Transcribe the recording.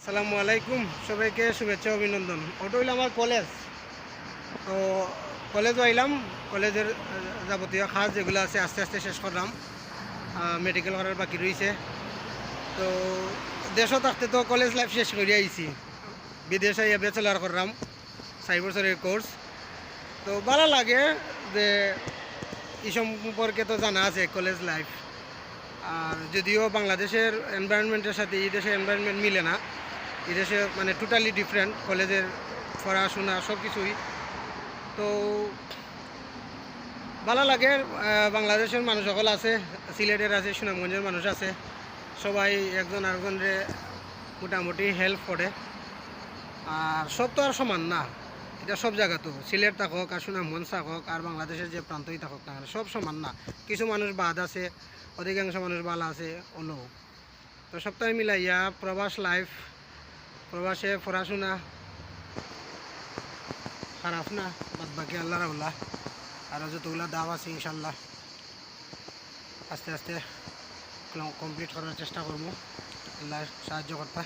আসসালামু আলাইকুম, সবাইকে শুভেচ্ছা অভিনন্দন। ওটা হইলো আমার কলেজ। তো কলেজও আইলাম। কলেজের যাবতীয় কাজ যেগুলো আছে আস্তে আস্তে শেষ করলাম। মেডিকেল করার বাকি রয়েছে। তো দেশও থাকতে তো কলেজ লাইফ শেষ করে আইছি। বিদেশে আইয়া ব্যাচেলার করলাম 4 বছরের কোর্স। তো ভালো লাগে যে এই সম্পর্কে তো জানা আছে কলেজ লাইফ। আর যদিও বাংলাদেশের এনভায়রনমেন্টের সাথে এই দেশের এনভায়রনমেন্ট মিলে না, এই দেশে মানে টোটালি ডিফারেন্ট কলেজের পড়াশোনা সব কিছুই। তো ভালো লাগে। বাংলাদেশের মানুষ সকল আছে, সিলেটের আছে, সুনামগঞ্জের মানুষ আছে, সবাই একজন আরেকজনের মোটামুটি হেল্প করে। আর সব তো আর সমান না, এটা সব জায়গাতো, সিলেট থাকক আর সুনামগঞ্জ থাকক আর বাংলাদেশের যে প্রান্তই থাকক না সব সমান না। কিছু মানুষ বাদ আছে, অধিকাংশ মানুষ ভালো আছে অন্য। তো সপ্তাহে মিলাইয়া প্রবাস লাইফ, প্রবাসে পড়াশোনা খারাপ না, বাদ বাকি আল্লাহ রাউলা। আরও যতগুলো দাম আছে ইনশাল্লাহ আস্তে আস্তে কমপ্লিট করার চেষ্টা করবো, আল্লাহ সাহায্য করতা।